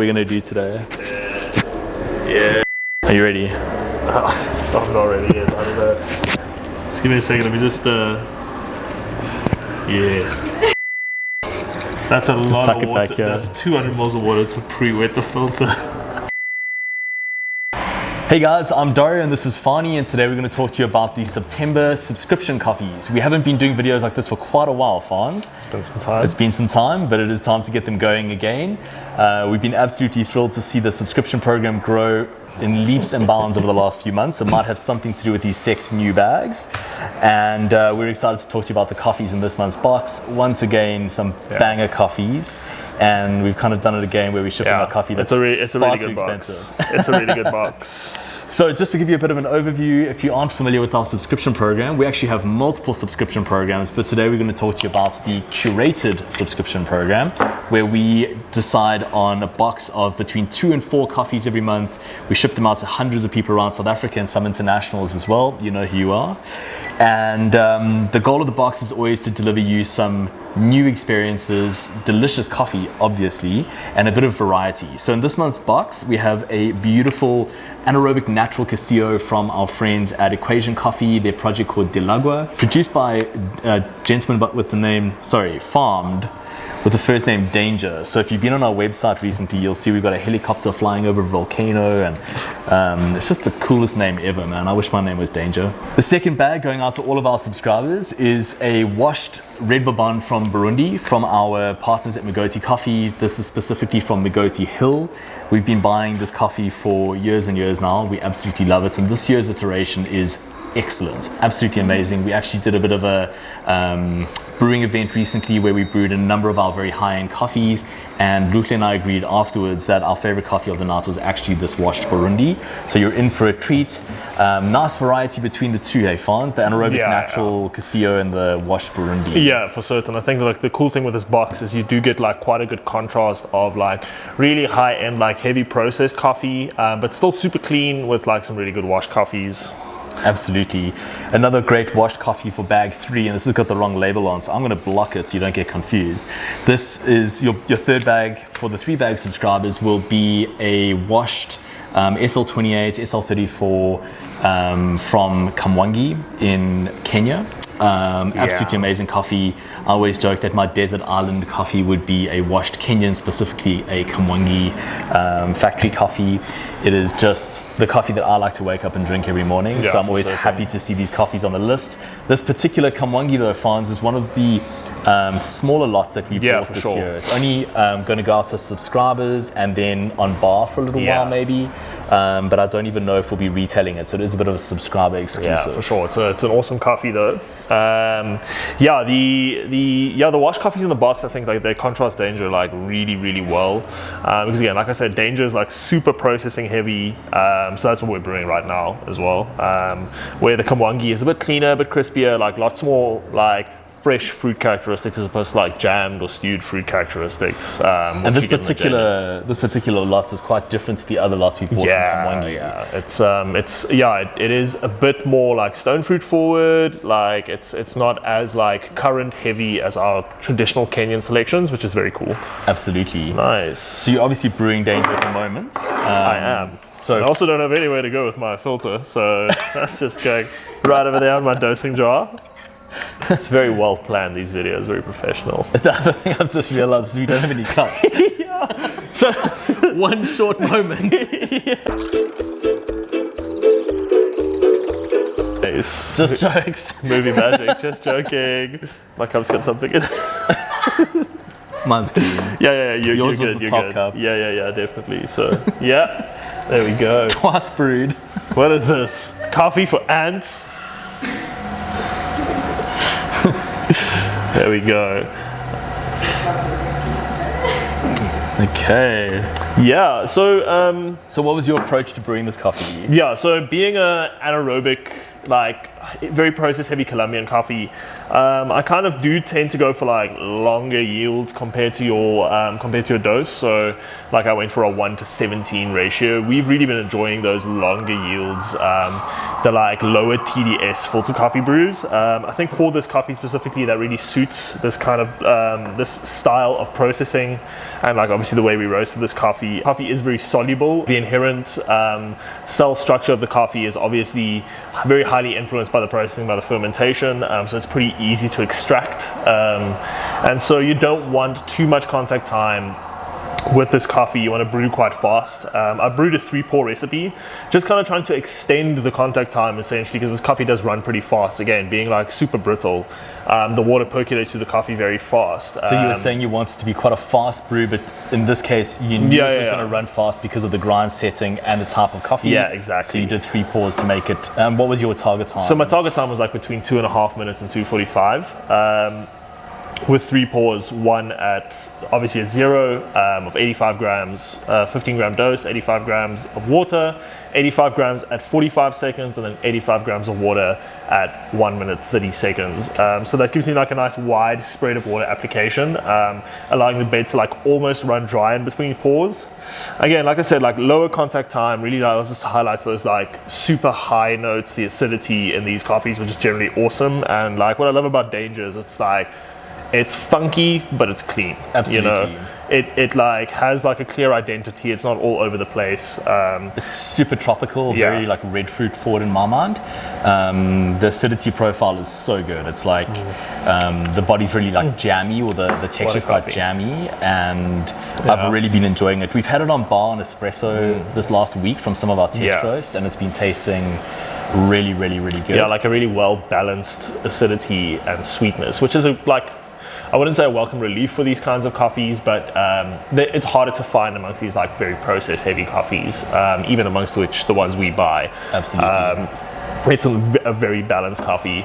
We're gonna do today. Yeah. Are you ready? I'm not ready yet. I don't know. Just give me a second. Let me just. Yeah. That's a Just lot tuck of it water. back here. That's 200 mils of water to pre-wet the filter. Hey guys, I'm Dario and this is Fanie, and today we're going to talk to you about the September subscription coffees. We haven't been doing videos like this for quite a while, Fans. It's been some time. It's been some time, but it is time to get them going again. We've been absolutely thrilled to see the subscription program grow in leaps and bounds over the last few months. It might have something to do with these sexy new bags. And we're excited to talk to you about the coffees in this month's box. Once again, some banger coffees. And we've kind of done it again where we ship them our coffee that's far too expensive. It's a really good box. So just to give you a bit of an overview, if you aren't familiar with our subscription program, we actually have multiple subscription programs, but today we're going to talk to you about the curated subscription program, where we decide on a box of between 2 and 4 coffees every month. We ship them out to hundreds of people around South Africa and some internationals as well. You know who you are. And the goal of the box is always to deliver you some new experiences, delicious coffee, obviously, and a bit of variety. So in this month's box, we have a beautiful anaerobic natural Castillo from our friends at Equation Coffee, their project called Delagua, produced by a gentleman with the name, farmed with the first name Danger. So if you've been on our website recently, you'll see we've got a helicopter flying over a volcano, and it's just the coolest name ever, man. I wish my name was Danger. The second bag going out to all of our subscribers is a washed red bourbon from Burundi from our partners at Migoti Coffee. This is specifically from Migoti Hill. We've been buying this coffee for years and years now. We absolutely love it, and this year's iteration is excellent, absolutely amazing. We actually did a bit of a brewing event recently where we brewed a number of our very high-end coffees, and Luke and I agreed afterwards that our favorite coffee of the night was actually this washed Burundi. So you're in for a treat. Nice variety between the two, hey Fans? The anaerobic natural Castillo and the washed Burundi. Yeah, for certain. I think like the cool thing with this box is you do get like quite a good contrast of like really high-end, like heavy processed coffee, but still super clean with like some really good washed coffees. Absolutely. Another great washed coffee for bag 3, and this has got the wrong label on, so I'm going to block it so you don't get confused. This is your third bag for the 3-bag subscribers will be a washed SL28, SL34 from Kamwangi in Kenya. Absolutely amazing coffee. I always joke that my desert island coffee would be a washed Kenyan, specifically a Kamwangi factory coffee. It is just the coffee that I like to wake up and drink every morning, so I'm always happy to see these coffees on the list. This particular Kamwangi, though, Fans, is one of the smaller lots that we bought this year. It's only going to go out to subscribers and then on bar for a little while maybe, but I don't even know if we'll be retailing it, so it is a bit of a subscriber exclusive. Yeah, for sure. It's an awesome coffee though. The washed coffees in the box, I think like they contrast Danger like really well, because again, like I said, Danger is like super processing heavy, so that's what we're brewing right now as well, where the Kamwangi is a bit cleaner, a bit crispier, like lots more like fresh fruit characteristics as opposed to like jammed or stewed fruit characteristics. And this particular lot is quite different to the other lots we bought from Kamwangi. It is a bit more like stone fruit forward. Like it's not as like currant heavy as our traditional Kenyan selections, which is very cool. Absolutely. Nice. So you're obviously brewing Danger at the moment. I am. So I also don't have anywhere to go with my filter, so that's just going right over there in my dosing jar. It's very well planned, these videos, very professional. The other thing I've just realized is we don't have any cups. So, one short moment. Nice. Just jokes. Movie magic, just joking. My cup's got something in it. Mine's clean. Yours was good, the top cup. Yeah, definitely. So, there we go. Twice brewed. What is this? Coffee for ants? There we go. Okay. Yeah. So what was your approach to brewing this coffee? Yeah. So being an anaerobic very process heavy Colombian coffee, I kind of do tend to go for like longer yields compared to your dose. So like I went for a 1:17 ratio. We've really been enjoying those longer yields, the like lower TDS filter coffee brews. I think for this coffee specifically, that really suits this kind of this style of processing, and like obviously the way we roasted this coffee. Coffee is very soluble. The inherent cell structure of the coffee is obviously very highly influenced by the processing, by the fermentation, so it's pretty easy to extract, and so you don't want too much contact time with this coffee. You want to brew quite fast. I brewed a 3-pour recipe, just kind of trying to extend the contact time essentially, because this coffee does run pretty fast. Again, being like super brittle, the water percolates through the coffee very fast. So you were saying you wanted to be quite a fast brew, but in this case you knew it was going to run fast because of the grind setting and the type of coffee. Yeah, exactly. So you did 3 pours to make it. What was your target time? So my target time was like between 2.5 minutes and 2:45. With 3 pours, one at obviously at 0 of 85 grams, 15 gram dose, 85 grams of water, 85 grams at 45 seconds, and then 85 grams of water at 1 minute 30 seconds. So that gives me like a nice wide spread of water application, allowing the bed to like almost run dry in between pours. Again, like I said, like lower contact time really allows us to highlight those like super high notes, the acidity in these coffees, which is generally awesome. And like what I love about Danger is it's like, it's funky, but it's clean. Absolutely. You know, it like has like a clear identity. It's not all over the place. It's super tropical, very like red fruit forward in my mind. The acidity profile is so good. It's like the body's really like jammy, or the texture's quite jammy, and I've really been enjoying it. We've had it on bar and espresso this last week from some of our test roasts, and it's been tasting really, really, really good. Yeah, like a really well balanced acidity and sweetness, which is I wouldn't say a welcome relief for these kinds of coffees, but it's harder to find amongst these like very process heavy coffees, even amongst which the ones we buy. Absolutely. It's a very balanced coffee,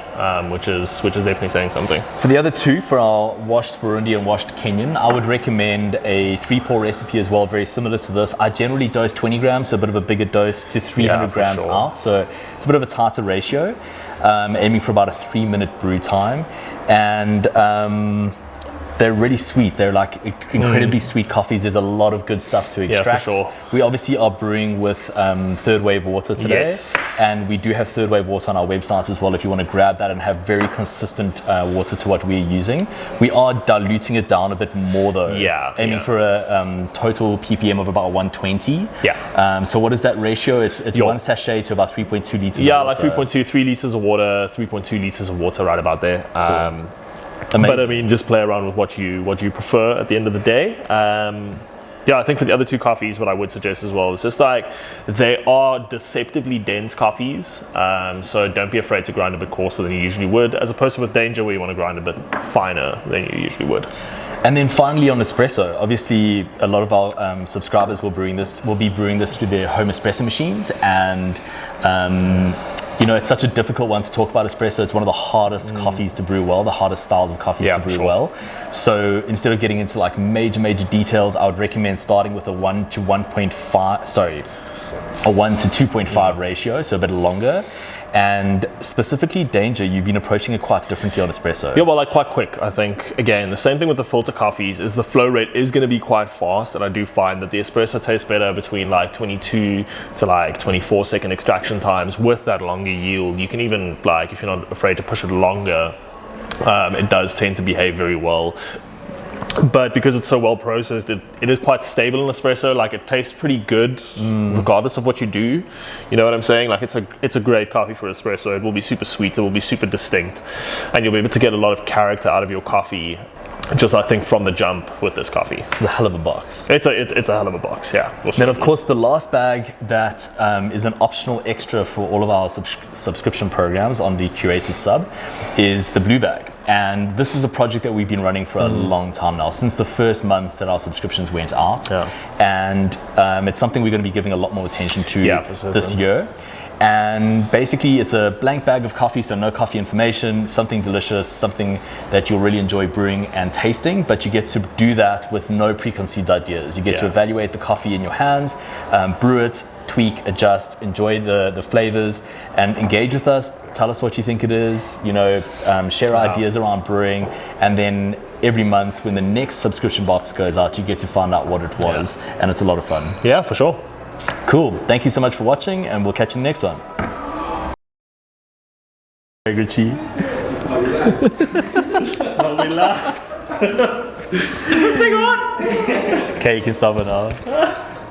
which is definitely saying something. For the other two, for our washed Burundi and washed Kenyan, I would recommend a 3-pour recipe as well, very similar to this. I generally dose 20 grams, so a bit of a bigger dose to 300 grams out. So it's a bit of a tighter ratio, aiming for about a 3-minute brew time. And they're really sweet. They're like incredibly sweet coffees. There's a lot of good stuff to extract. Yeah, for sure. We obviously are brewing with third wave water today, and we do have third wave water on our website as well if you want to grab that and have very consistent water to what we're using. We are diluting it down a bit more though, aiming for a total ppm of about 120. So what is that ratio? It's 1 sachet to about 3.2 liters of water. Like 3 liters of water, 3.2 liters of water, right about there. Cool. But I mean, just play around with what you prefer at the end of the day. I think for the other two coffees, what I would suggest as well is just like, they are deceptively dense coffees. So don't be afraid to grind a bit coarser than you usually would, as opposed to with Danger where you want to grind a bit finer than you usually would. And then finally on espresso, obviously a lot of our subscribers will be brewing this through their home espresso machines, and you know, it's such a difficult one to talk about espresso. It's one of the hardest coffees to brew well, the hardest styles of coffees to brew well. So instead of getting into like major details, I would recommend starting with a 1 to 2.5 ratio, so a bit longer. And specifically Danger, you've been approaching it quite differently on espresso. Yeah, well, like quite quick. I think, again, the same thing with the filter coffees is the flow rate is going to be quite fast, and I do find that the espresso tastes better between like 22 to like 24 second extraction times with that longer yield. You can even, like, if you're not afraid to push it longer, it does tend to behave very well. But because it's so well processed, it is quite stable in espresso. Like, it tastes pretty good regardless of what you do. You know what I'm saying? Like, it's a great coffee for espresso. It will be super sweet, it will be super distinct, and you'll be able to get a lot of character out of your coffee, just I think from the jump with this coffee. It's a hell of a box. It's a hell of a box, yeah. For sure. Then of course the last bag that is an optional extra for all of our subscription programs on the curated sub is the Blue Bag. And this is a project that we've been running for a long time now, since the first month that our subscriptions went out. And it's something we're going to be giving a lot more attention to this year. And basically it's a blank bag of coffee, so no coffee information, something delicious, something that you'll really enjoy brewing and tasting, but you get to do that with no preconceived ideas. You get to evaluate the coffee in your hands, brew it, tweak, adjust, enjoy the flavors, and engage with us. Tell us what you think it is, you know, share ideas around brewing, and then every month when the next subscription box goes out, you get to find out what it was, and it's a lot of fun. Yeah, for sure. Cool. Thank you so much for watching, and we'll catch you in the next one. Very good cheese. Okay, you can stop it now.